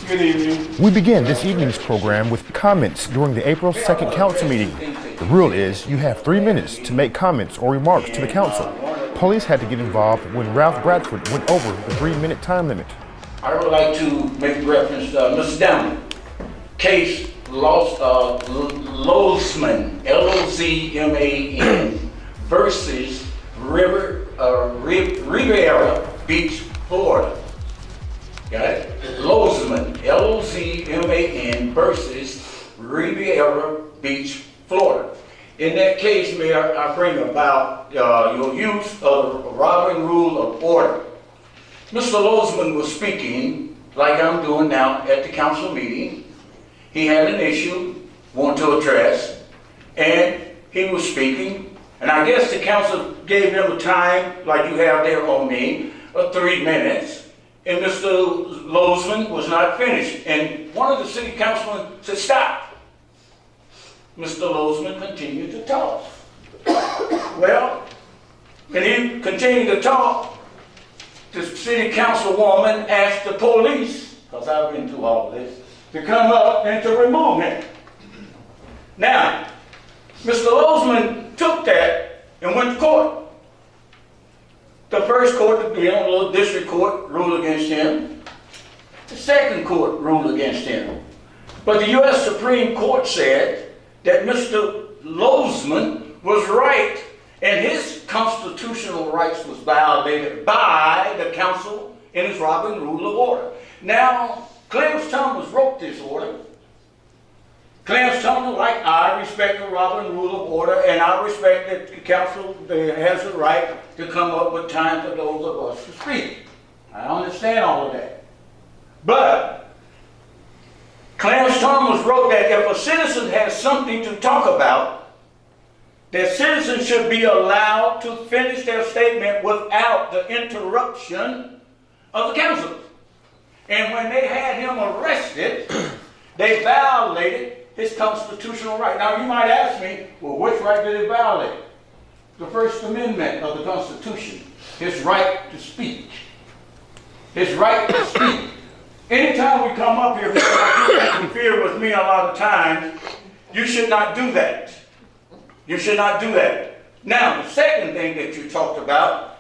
Good evening. We begin this evening's program with comments during the April 2nd council meeting. The rule is you have 3 minutes to make comments or remarks to the council. Police had to get involved when Ralph Bradford went over the 3-minute time limit. I would like to make reference to Mr. Downey. Case Lozman, L-O-Z-M-A-N, versus Riviera Beach, Florida. Got it? Lozman, L-O-Z-M-A-N, versus Riviera Beach, Florida. In that case, Mayor, I bring about your use of the Robin Rule of Order. Mr. Lozman was speaking, like I'm doing now at the council meeting. He had an issue, wanted to address, and he was speaking. And I guess the council gave him a time, like you have there on me, of 3 minutes. And Mr. Lozman was not finished. And one of the city councilmen said, stop. Mr. Lozman continued to talk. Well, when he continued to talk, the city councilwoman asked the police, because I've been through all this, to come up and to remove him. Now, Mr. Lozman took that and went to court. The first court, the little district court, ruled against him. The second court ruled against him. But the U.S. Supreme Court said that Mr. Lozman was right and his constitutional rights was violated by the council in his Robin Rule of Order. Now, Clarence Thomas wrote this order. Clarence Thomas, like I, respect the Robin Rule of Order, and I respect that the council has the right to come up with time for those of us to speak. I understand all of that. But Clarence Thomas wrote that if a citizen has something to talk about, that citizens should be allowed to finish their statement without the interruption of the council. And when they had him arrested, they violated his constitutional right. Now you might ask me, well, which right did it violate? The First Amendment of the Constitution, his right to speak. His right to speak. Anytime we come up here, because you interfere with me a lot of times, you should not do that. You should not do that. Now, the second thing that you talked about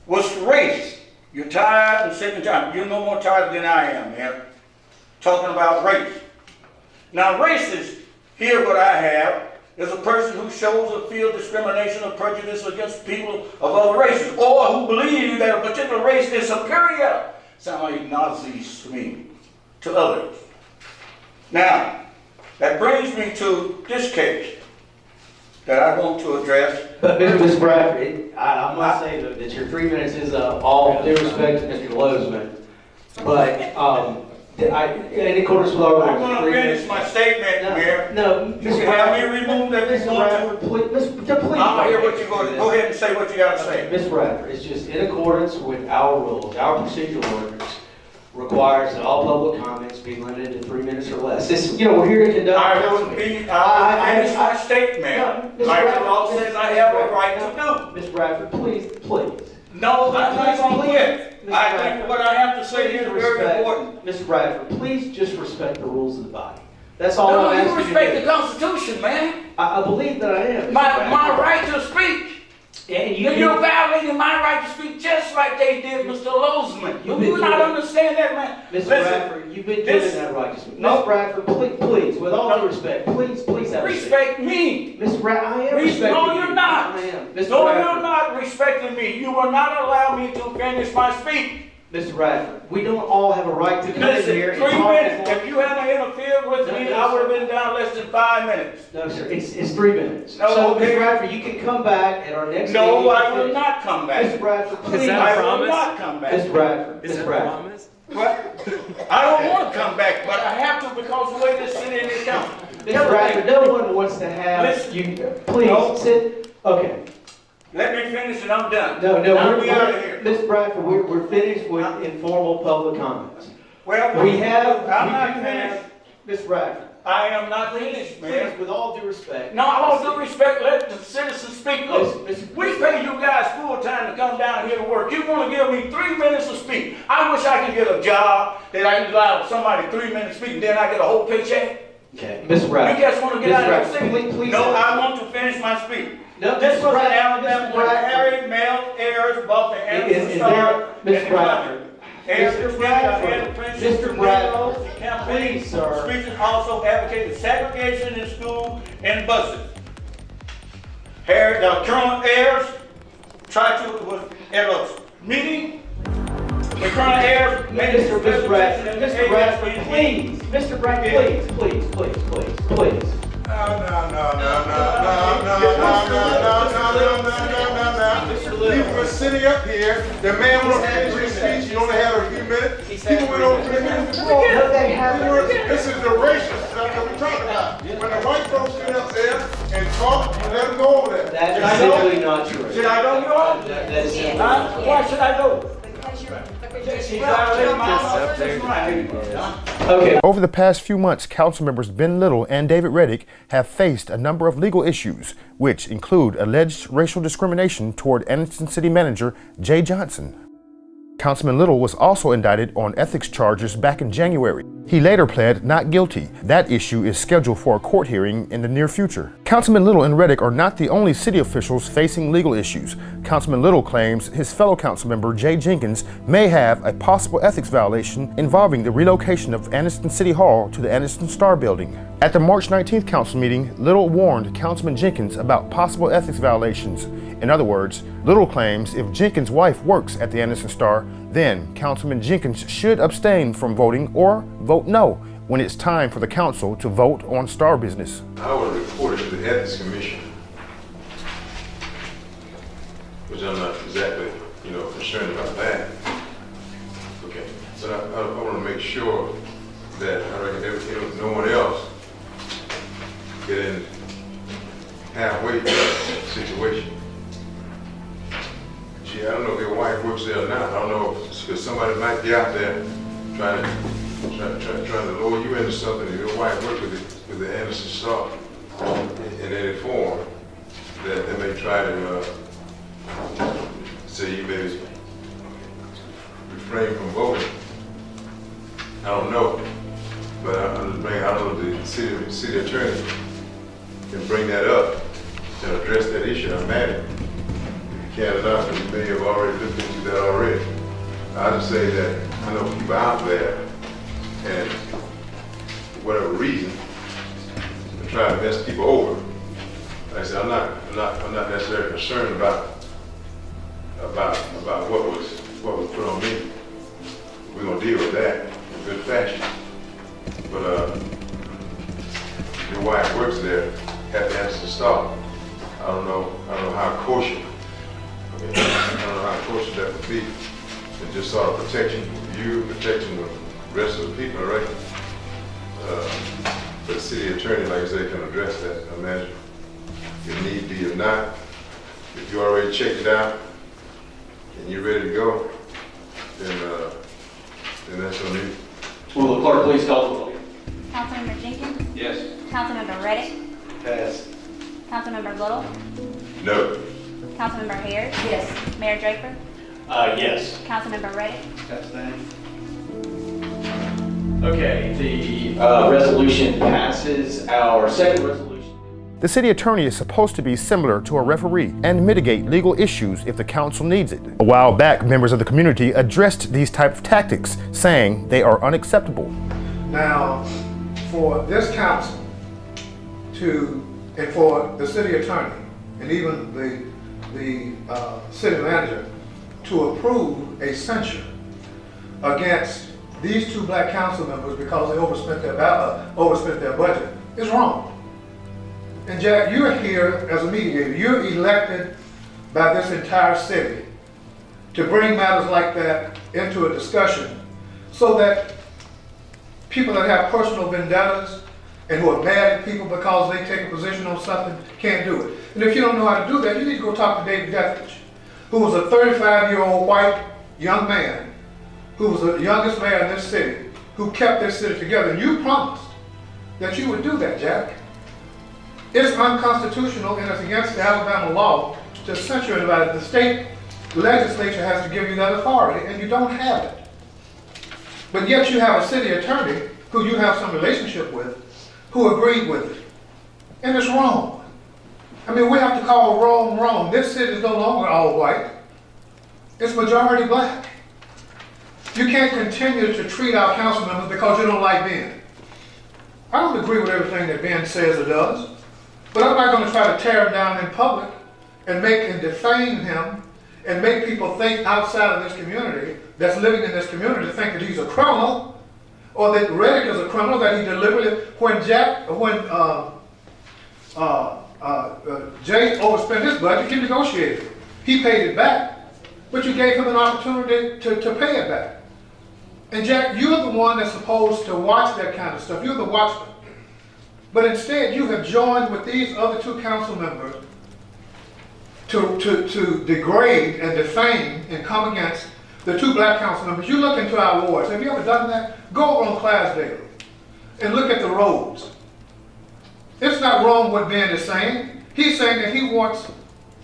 was race. You're tired and sick and tired. You're no more tired than I am, man. Talking about race. Now, race is, here what I have, is a person who shows or feels discrimination or prejudice against people of other races, or who believe that a particular race is superior. Sound like Nazis to me, to others. Now, that brings me to this case that I want to address. But Mr. Bradford, I must say that your 3 minutes is all due respect to Mr. Lozman. But in accordance with our rules, I'm going to finish my statement, Mayor. No, you can have me removed if you want to. Please. I'll hear what you're going to go ahead and say what you got to say. Mr. Bradford, it's just in accordance with our rules. Our procedural orders requires that all public comments be limited to 3 minutes or less. This, we're here to conduct. I will finish my statement. Like the law says I have a right to do. Mr. Bradford, please. No, I'm not going to quit. I think what I have to say here is very important. Mr. Bradford, please just respect the rules of the body. That's all I'm asking you. You respect the Constitution, man. I believe that I am. My right to speak. And you're violating my right to speak just like they did Mr. Lozman. You do not understand that, man. Mr. Bradford, you've been given that right to speak. Mr. Bradford, please, with all due respect, please have respect me. Mr. Bradford, I am respecting No, you're not. I am. No, you're not respecting me. You will not allow me to finish my speech. Mr. Bradford, we don't all have a right to come in here and 3 talk. minutes. If you hadn't interfered with me, I would have been down less than 5 minutes. No, sir. It's 3 minutes. No, so, okay. Mr. Bradford, you can come back at our next meeting. No, I will not come back. Mr. Bradford, please. Is that a I promise? will not come back. Mr. Bradford. Is Mr. that a Bradford. promise? What? I don't want to come back, but I have to because the way this city is council. Mr. Bradford, no one wants to have you. Please sit. Okay. Let me finish and I'm done. No, we're out of here. Mr. Bradford, we're finished with informal public comments. Well, I'm not finished. Mr. Bradford. I am not finished, man. Please, with all due respect. No, all due respect, let the citizens speak. Look, we pay you guys full more time to come down here to work. You want to give me 3 minutes to speak. I wish I could get a job that I can allow somebody 3 minutes to speak and then I get a whole paycheck. Okay, Mr. Bradford. You guys want to get out of the city? Please. No, I want to finish my speech. No, This Mr. was in Bradford, Alabama Mr. where Bradford. Harry Mel Ayers bought the Is Anniston there, Star. Mr. Bradford? Mr. Bradford, please, sir. Speeches also advocated segregation in school and buses. Harry, Colonel Ayers tried to, was at a meeting. The Colonel Ayers made a Mr. Bradford, please. Mr. Bradford, please. No. People were sitting up here. The man was finishing his speech. He only had a few minutes. People went over 3 minutes before. This is the racial stuff that we're talking about. When the white folks get up there and talk, let them go over there. That is simply not true. Should I go, Your Honor? That is simply Huh? not true. Why should I go? Okay. Over the past few months, council members Ben Little and David Reddick have faced a number of legal issues, which include alleged racial discrimination toward Anniston City Manager Jay Johnson. Councilman Little was also indicted on ethics charges back in January. He later pled not guilty. That issue is scheduled for a court hearing in the near future. Councilman Little and Reddick are not the only city officials facing legal issues. Councilman Little claims his fellow council member Jay Jenkins may have a possible ethics violation involving the relocation of Anniston City Hall to the Anniston Star building. At the March 19th council meeting, Little warned Councilman Jenkins about possible ethics violations. In other words, Little claims if Jenkins' wife works at the Anniston Star, then Councilman Jenkins should abstain from voting or vote no when it's time for the council to vote on Star business. I would report it to the Ethics Commission, which I'm not exactly, concerned about that. Okay, but I want to make sure that no one else get in halfway situation. Gee, I don't know if your wife works there or not. I don't know because somebody might be out there trying to lure you into something. If your wife works with the Anniston Star in any form, that they may try to say you may refrain from voting. I don't know, but I don't know if the city attorney can bring that up and address that issue. I'm mad at you. Can't enough, and you may have already looked into that already. I just say that I know people out there, and for whatever reason, they try to mess people over. Like I said, I'm not necessarily concerned about what was put on me. We're gonna deal with that in good fashion. But your wife works there at the Anniston Star. I don't know how kosher. I don't know how close that would be. It's just sort of protection for you, protection of the rest of the people, right? But the city attorney, like I said, can address that, I imagine. If need be, if not, if you already checked it out and you're ready to go, then that's on you. Will the clerk please call the roll? Councilmember Jenkins? Yes. Councilmember Reddick? Pass. Councilmember Little? No. Councilmember Harris? Yes. Mayor Draper? Yes. Councilmember Reddick? Okay, the resolution passes. Our second resolution. The city attorney is supposed to be similar to a referee and mitigate legal issues if the council needs it. A while back, members of the community addressed these type of tactics, saying they are unacceptable. Now, for this council and for the city attorney and even the city manager to approve a censure against these two black council members because they overspent their budget is wrong. And Jack, you're here as a mediator. You're elected by this entire city to bring matters like that into a discussion so that people that have personal vendettas and who are mad at people because they take a position on something can't do it. And if you don't know how to do that, you need to go talk to David Reddick, who was a 35-year-old white young man, who was the youngest mayor in this city, who kept this city together. And you promised that you would do that, Jack. It's unconstitutional and it's against the Alabama law to censure anybody. The state The legislature has to give you that authority, and you don't have it. But yet you have a city attorney who you have some relationship with, who agreed with it. And it's wrong. I mean, we have to call Rome wrong. This city is no longer all white. It's majority black. You can't continue to treat our council members because you don't like Ben. I don't agree with everything that Ben says or does, but I'm not going to try to tear him down in public and make and defame him and make people think outside of this community, that's living in this community, think that he's a criminal, or that Reddick is a criminal, that he deliberately, when Jay overspent his budget, he negotiated it. He paid it back, but you gave him an opportunity to pay it back. And Jack, you're the one that's supposed to watch that kind of stuff. You're the watchman. But instead, you have joined with these other two council members to degrade and defame and come against the two black council members. You look into our wards. Have you ever done that? Go over on Clarksdale and look at the roads. It's not wrong what Ben is saying. He's saying that he wants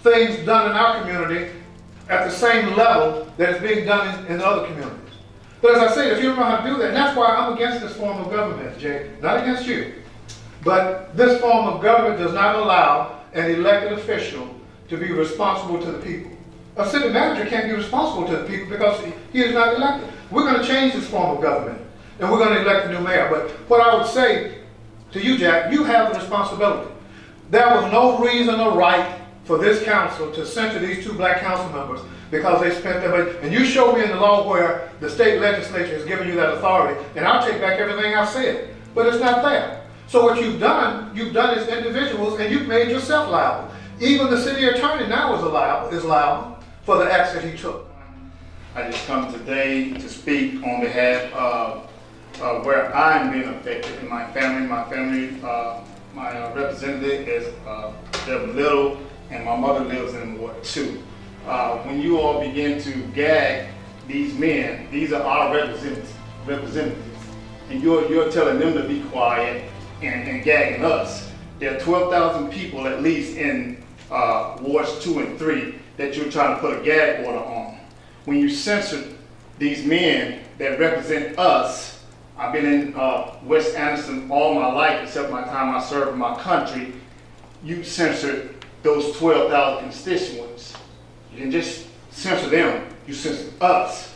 things done in our community at the same level that is being done in other communities. But as I said, if you don't know how to do that, and that's why I'm against this form of government, Jay, not against you. But this form of government does not allow an elected official to be responsible to the people. A city manager can't be responsible to the people because he is not elected. We're going to change this form of government, and we're going to elect a new mayor. But what I would say to you, Jack, you have the responsibility. There was no reason or right for this council to censure these two black council members because they spent their money. And you show me in the law where the state legislature has given you that authority, and I'll take back everything I've said. But it's not there. So what you've done as individuals, and you've made yourself liable. Even the city attorney now is liable for the acts that he took. I just come today to speak on behalf of where I'm being affected in my family. My representative is David Little, and my mother lives in Ward 2. When you all begin to gag these men, these are our representatives, and you're telling them to be quiet and gagging us. There are 12,000 people at least in Wards 2 and 3 that you're trying to put a gag order on. When you censor these men that represent us, I've been in West Anniston all my life except my time I served in my country. You censored those 12,000 constituents. You can just censor them. You censor us.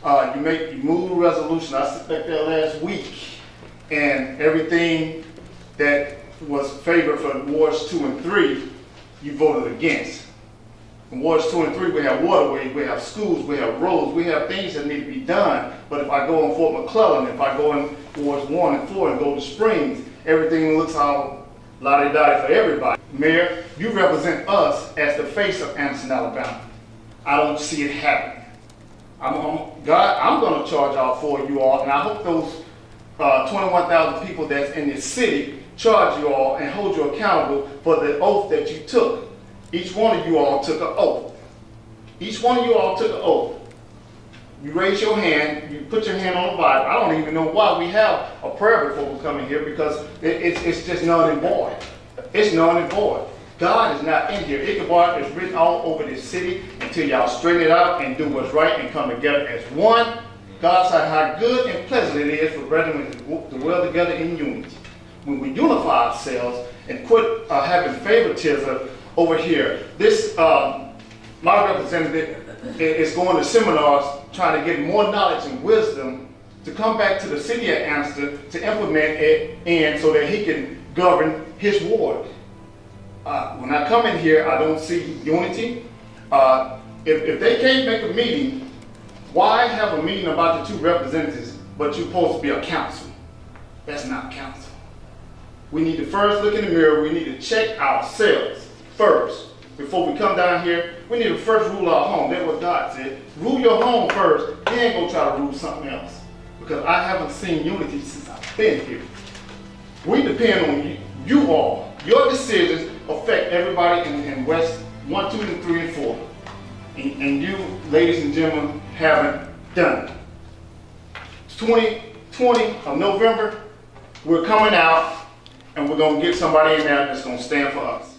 You move a resolution. I sat back there last week, and everything that was favored for Wards 2 and 3, you voted against. In Wards 2 and 3, we have waterways, we have schools, we have roads, we have things that need to be done. But if I go in Fort McClellan, if I go in Wards 1 and 4 and go to Springs, everything looks all la-di-da for everybody. Mayor, you represent us as the face of Anniston, Alabama. I don't see it happening. I'm going to charge out for you all, and I hope those 21,000 people that's in this city charge you all and hold you accountable for the oath that you took. Each one of you all took an oath. Each one of you all took an oath. You raise your hand, you put your hand on the Bible. I don't even know why we have a prayer before we come in here because it's just null and void. It's null and void. God is not in here. Ichabod is written all over this city until y'all straighten it out and do what's right and come together as one. God said how good and pleasant it is for brethren to dwell together in unity. When we unify ourselves and quit having favoritism over here. This, my representative is going to seminars trying to get more knowledge and wisdom to come back to the city of Anniston to implement it and so that he can govern his ward. When I come in here, I don't see unity. If they can't make a meeting, why have a meeting about the two representatives, but you're supposed to be a council? That's not council. We need to first look in the mirror. We need to check ourselves first. Before we come down here, we need to first rule our home. That's what God said. Rule your home first, then go try to rule something else. Because I haven't seen unity since I've been here. We depend on you all. Your decisions affect everybody in West 1, 2, and 3, and 4. And you, ladies and gentlemen, haven't done it. 2020 of November, we're coming out and we're going to get somebody in there that's going to stand for us.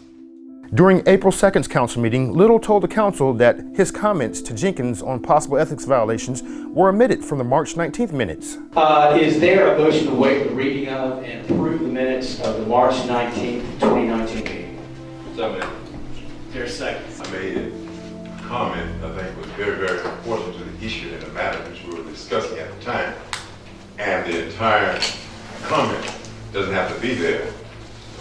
During April 2nd's council meeting, Little told the council that his comments to Jenkins on possible ethics violations were omitted from the March 19th minutes. Is there a motion to waive the reading of and approve the minutes of the March 19th, 2019 meeting? So, man, Is there a second? I made a comment I think was very, very important to the issue and the matter which we were discussing at the time. And the entire comment doesn't have to be there,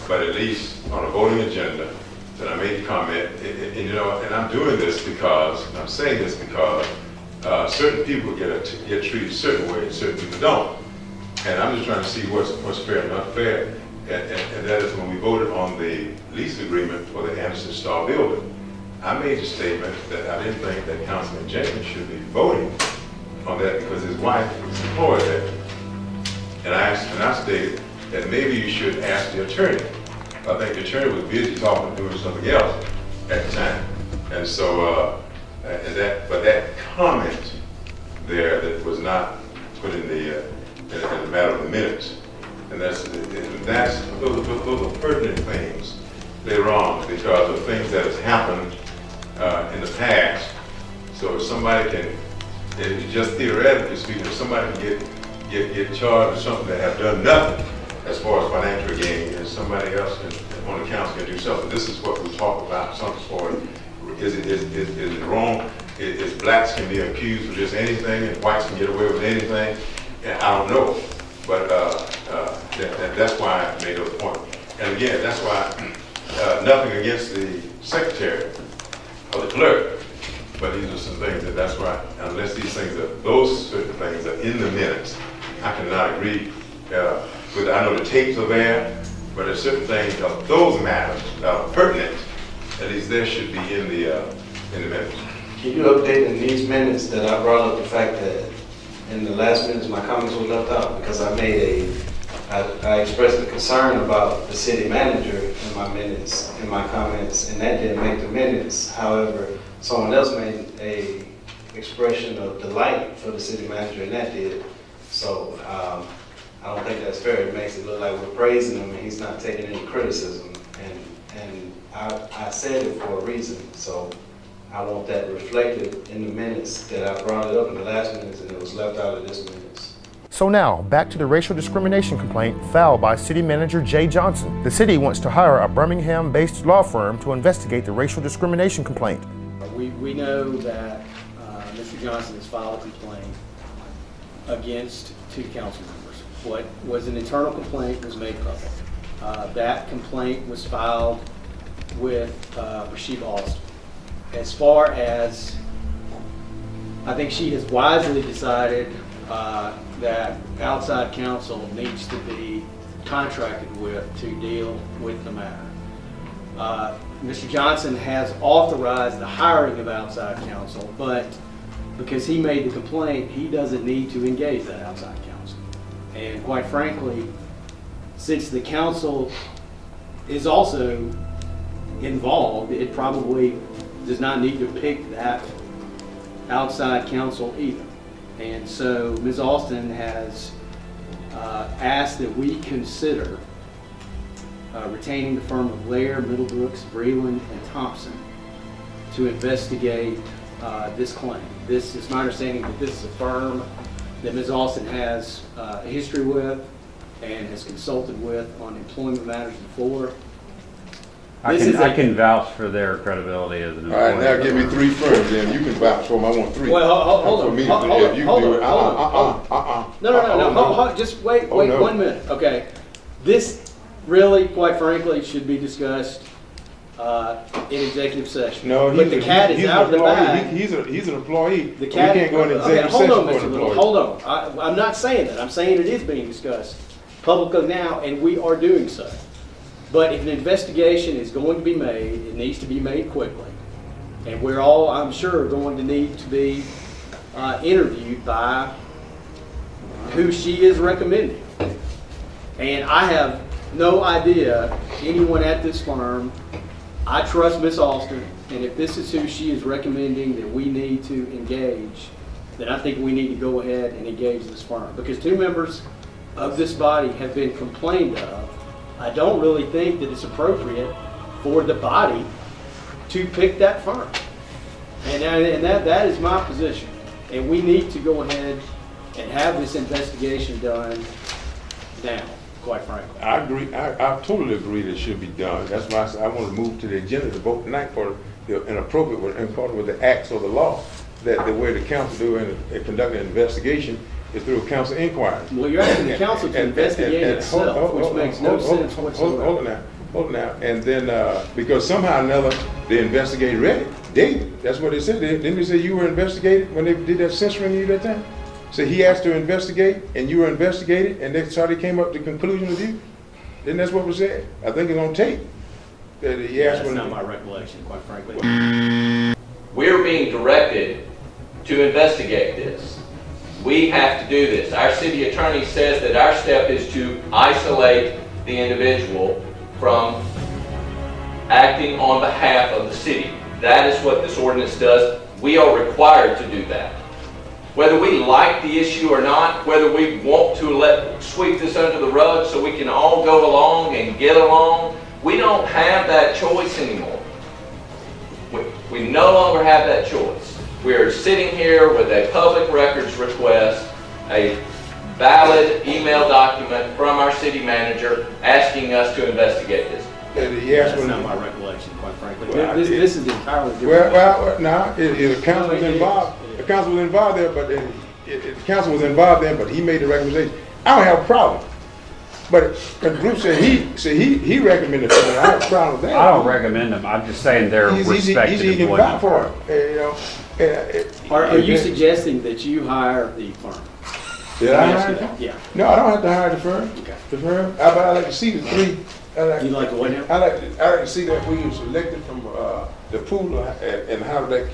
but at least on a voting agenda, that I made the comment, and you know, and I'm doing this because, and I'm saying this because certain people get treated a certain way and certain people don't. And I'm just trying to see what's fair and unfair. And that is when we voted on the lease agreement for the Anniston Star building. I made the statement that I didn't think that Councilman Jenkins should be voting on that because his wife was employed there. And I stated that maybe you should ask the attorney. I think the attorney was busy talking, doing something else at the time. And so, but that comment there that was not put in the matter of the minutes. And those are pertinent things later on because of things that has happened in the past. So if somebody can, just theoretically speaking, if somebody can get charged with something that have done nothing as far as financial gain, and somebody else on the council can do something. This is what we talk about. Something for is it wrong? Is blacks can be accused of just anything, and whites can get away with anything? And I don't know, but that's why I made those points. And again, that's why nothing against the secretary or the clerk, but these are some things that's why unless those certain things are in the minutes, I cannot agree. I know the tapes are there, but there's certain things of those matters that are pertinent, at least there should be in the minutes. Can you update in these minutes that I brought up the fact that in the last minutes my comments were left out because I expressed a concern about the city manager in my minutes, in my comments, and that didn't make the minutes. However, someone else made a expression of delight for the city manager, and that did. So I don't think that's fair. It makes it look like we're praising him and he's not taking any criticism. And I said it for a reason. So I want that reflected in the minutes that I brought it up in the last minutes and it was left out of this minutes. So now, back to the racial discrimination complaint filed by City Manager Jay Johnson. The city wants to hire a Birmingham-based law firm to investigate the racial discrimination complaint. We know that Mr. Johnson has filed a complaint against 2 council members. What was an internal complaint was made public. That complaint was filed with Racial Austin. As far as, I think she has wisely decided that outside counsel needs to be contracted with to deal with the matter. Mr. Johnson has authorized the hiring of outside counsel, but because he made the complaint, he doesn't need to engage that outside counsel. And quite frankly, since the council is also involved, it probably does not need to pick that outside counsel either. And so Ms. Austin has asked that we consider retaining the firm of Lair, Middlebrooks, Breland, and Thompson to investigate this claim. This is my understanding that this is a firm that Ms. Austin has a history with and has consulted with on employment matters before. I can vouch for their credibility as an employer. All right, now give me 3 firms, then you can vouch for them. I want 3. Well, hold on. No, just wait 1 minute. Okay, this really, quite frankly, should be discussed in executive session. No, but the cat is out of the bag. He's an employee. The cat, we can't go into executive session hold on, for Mr. an Little. employee. Hold on. I'm not saying that. I'm saying it is being discussed publicly now, and we are doing so. But if an investigation is going to be made, it needs to be made quickly. And we're all, I'm sure, going to need to be interviewed by who she is recommending. And I have no idea anyone at this firm. I trust Ms. Austin, and if this is who she is recommending that we need to engage, then I think we need to go ahead and engage this firm. Because 2 members of this body have been complained of. I don't really think that it's appropriate for the body to pick that firm. And that is my position. And we need to go ahead and have this investigation done now, quite frankly. I agree, I totally agree that it should be done. That's why I said I want to move to the agenda to vote tonight for an appropriate, in accordance with the acts or the law, that the way the council do and conduct an investigation is through a council inquiry. Well, you're asking the council to investigate itself, which makes no sense whatsoever. Hold on now. And then, because somehow or another, they investigated Reddick. David, that's what they said. Didn't they say you were investigated when they did that censoring you that time? So he asked to investigate, and you were investigated, and that's how they came up to the conclusion of you? Then that's what was said. I think it's on tape. That he asked That's not my recollection, quite frankly. We're being directed to investigate this. We have to do this. Our city attorney says that our step is to isolate the individual from acting on behalf of the city. That is what this ordinance does. We are required to do that. Whether we like the issue or not, whether we want to sweep this under the rug so we can all go along and get along, we don't have that choice anymore. We no longer have that choice. We're sitting here with a public records request, a valid email document from our city manager asking us to investigate this. That's not my recollection, quite frankly. This is entirely different. Well, now, the council was involved. The council was involved there, but the council was involved there, but he made the recommendation. I don't have a problem. But Bruce said he recommended it. I have a problem with that. I don't recommend them. I'm just saying they're respected He can employment. vouch for it. Are you suggesting that you hire the firm? Did I hire them? Yeah. No, I don't have to hire the firm. Okay. The firm. I like to see the three. You like what now? I like to see that we were selected from the pool and how did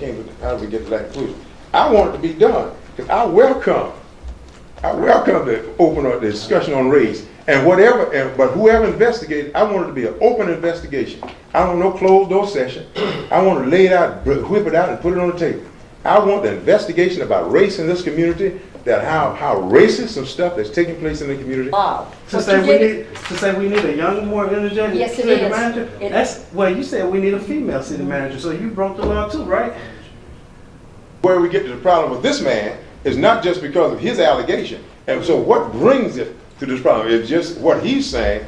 we get to that conclusion. I want it to be done because I welcome to open up the discussion on race and whatever. But whoever investigated, I want it to be an open investigation. I don't want no closed door session. I want to lay it out, whip it out, and put it on the table. I want the investigation about race in this community. That how racist some stuff that's taking place in the community. To say we need a young, more energetic Yes, it city is. manager. You said we need a female city manager, so you broke the law too, right? Where we get to the problem with this man is not just because of his allegation. And so what brings it to this problem is just what he's saying.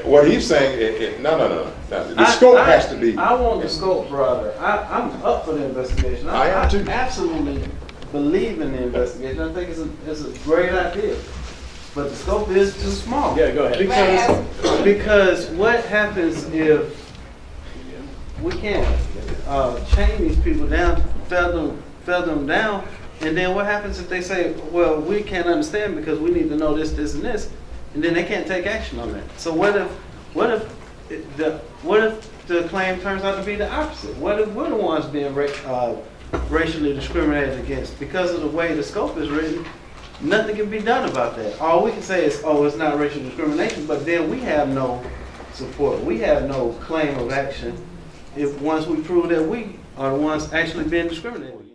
What he's saying, no. The scope has to be. I want the scope, brother. I'm up for the investigation. I am too. Absolutely believe in the investigation. I think it's a great idea. But the scope is too small. Yeah, go ahead. Because what happens if we can't chain these people down, fell them down, and then what happens if they say, well, we can't understand because we need to know this, this, and this, and then they can't take action on that. So what if the claim turns out to be the opposite? What if we're the ones being racially discriminated against? Because of the way the scope is written, nothing can be done about that. All we can say is, oh, it's not racial discrimination, but then we have no support. We have no claim of action if once we prove that we are the ones actually being discriminated against.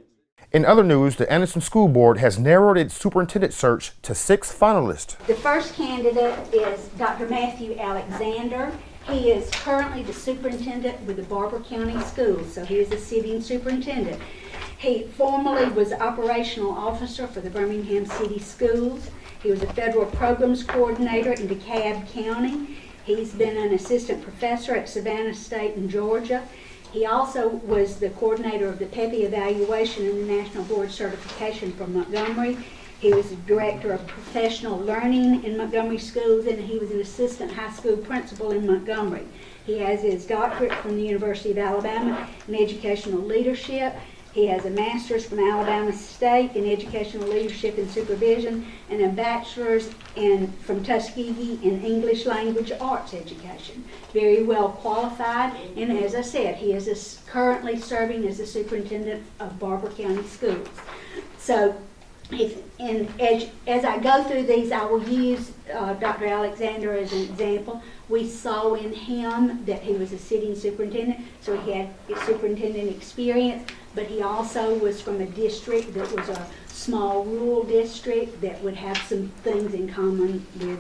In other news, the Anniston School Board has narrowed its superintendent search to 6 finalists. The first candidate is Dr. Matthew Alexander. He is currently the superintendent with the Barber County Schools, so he is a sitting superintendent. He formerly was operational officer for the Birmingham City Schools. He was a federal programs coordinator in DeKalb County. He's been an assistant professor at Savannah State in Georgia. He also was the coordinator of the PEPI evaluation and the National Board Certification for Montgomery. He was the director of professional learning in Montgomery schools, and he was an assistant high school principal in Montgomery. He has his doctorate from the University of Alabama in educational leadership. He has a master's from Alabama State in educational leadership and supervision and a bachelor's from Tuskegee in English language arts education. Very well qualified, and as I said, he is currently serving as the superintendent of Barber County Schools. So, as I go through these, I will use Dr. Alexander as an example. We saw in him that he was a sitting superintendent, so he had superintendent experience, but he also was from a district that was a small rural district that would have some things in common with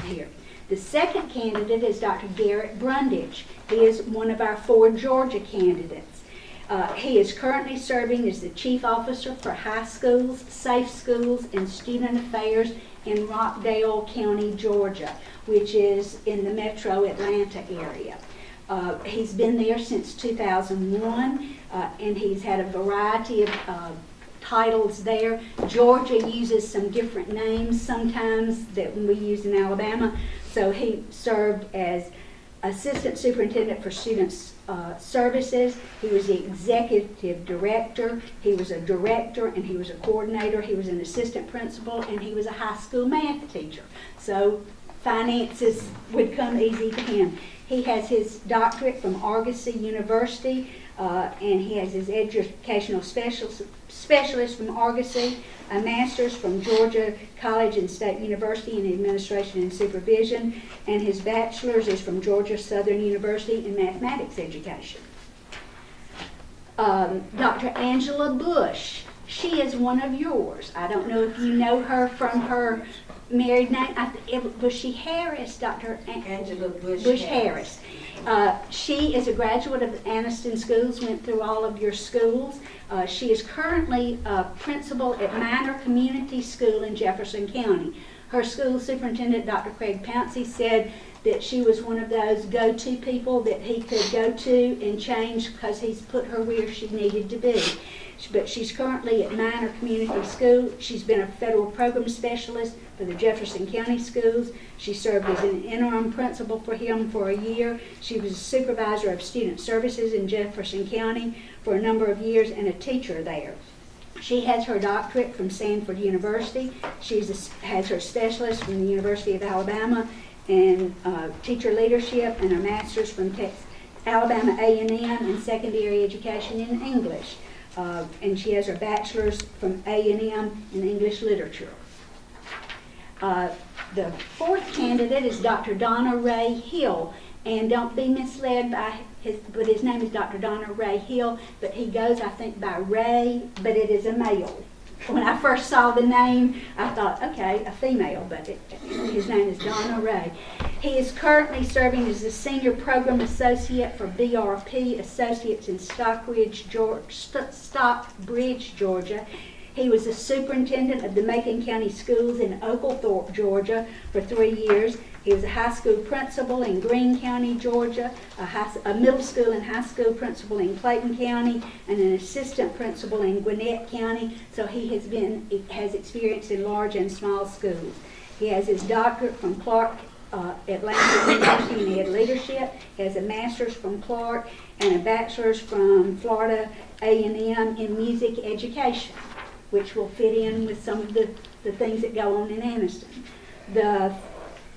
here. The second candidate is Dr. Garrett Brundage. He is one of our 4 Georgia candidates. He is currently serving as the Chief Officer for High Schools, Safe Schools, and Student Affairs in Rockdale County, Georgia, which is in the metro Atlanta area. He's been there since 2001, and he's had a variety of titles there. Georgia uses some different names sometimes that we use in Alabama. So he served as Assistant Superintendent for Student Services. He was the Executive Director. He was a Director, and he was a Coordinator. He was an Assistant Principal, and he was a high school math teacher. So finances would come easy to him. He has his doctorate from Argosy University, and he has his educational specialist from Argosy, a master's from Georgia College and State University in Administration and Supervision, and his bachelor's is from Georgia Southern University in Mathematics Education. Dr. Angela Bush, she is one of yours. I don't know if you know her from her married name. Bushy Harris, Dr. Angela Bush Harris. She is a graduate of Anniston Schools, went through all of your schools. She is currently a principal at Minor Community School in Jefferson County. Her school superintendent, Dr. Craig Pouncey, said that she was one of those go-to people that he could go to and change because he's put her where she needed to be. But she's currently at Minor Community School. She's been a federal program specialist for the Jefferson County schools. She served as an interim principal for him for a year. She was a supervisor of student services in Jefferson County for a number of years and a teacher there. She has her doctorate from Sanford University. She has her specialist from the University of Alabama in teacher leadership, and a master's from Alabama A&M in secondary education in English. And she has her bachelor's from A&M in English literature. The fourth candidate is Dr. Donna Ray Hill, and don't be misled by his name is Dr. Donna Ray Hill, but he goes, I think, by Ray, but it is a male. When I first saw the name, I thought, okay, a female, but his name is Donna Ray. He is currently serving as the Senior Program Associate for BRP Associates in Stockbridge, Georgia. He was the superintendent of the Macon County Schools in Oglethorpe, Georgia for 3 years. He was a high school principal in Greene County, Georgia, a middle school and high school principal in Clayton County, and an assistant principal in Gwinnett County. So he has experience in large and small schools. He has his doctorate from Clark Atlanta University in Ed Leadership. He has a master's from Clark and a bachelor's from Florida A&M in music education, which will fit in with some of the things that go on in Anniston. The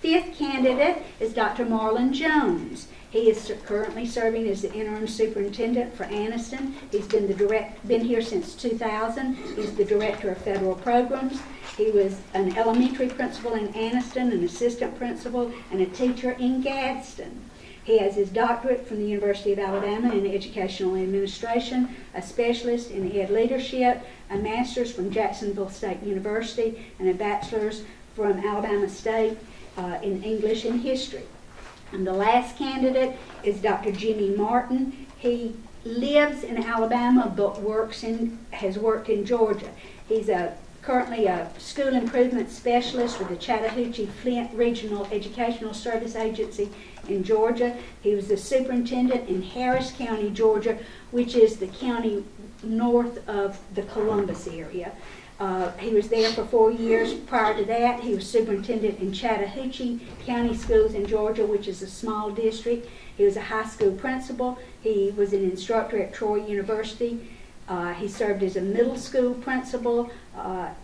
fifth candidate is Dr. Marlon Jones. He is currently serving as the interim superintendent for Anniston. He's been here since 2000. He's the director of federal programs. He was an elementary principal in Anniston, an assistant principal, and a teacher in Gadsden. He has his doctorate from the University of Alabama in educational administration, a specialist in ed leadership, a master's from Jacksonville State University, and a bachelor's from Alabama State in English and history. And the last candidate is Dr. Jimmy Martin. He lives in Alabama but has worked in Georgia. He's currently a school improvement specialist with the Chattahoochee-Flint Regional Educational Service Agency in Georgia. He was the superintendent in Harris County, Georgia, which is the county north of the Columbus area. He was there for 4 years. Prior to that, he was superintendent in Chattahoochee County Schools in Georgia, which is a small district. He was a high school principal. He was an instructor at Troy University. He served as a middle school principal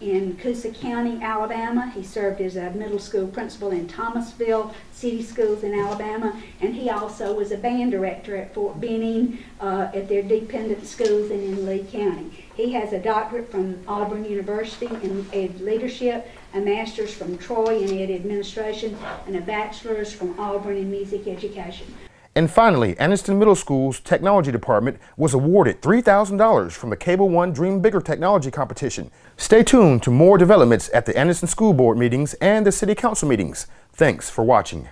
in Coosa County, Alabama. He served as a middle school principal in Thomasville City Schools in Alabama. And he also was a band director at Fort Benning at their dependent schools and in Lee County. He has a doctorate from Auburn University in ed leadership, a master's from Troy in ed administration, and a bachelor's from Auburn in music education. And finally, Anniston Middle School's technology department was awarded $3,000 from the Cable One Dream Bigger technology competition. Stay tuned to more developments at the Anniston School Board meetings and the City Council meetings. Thanks for watching.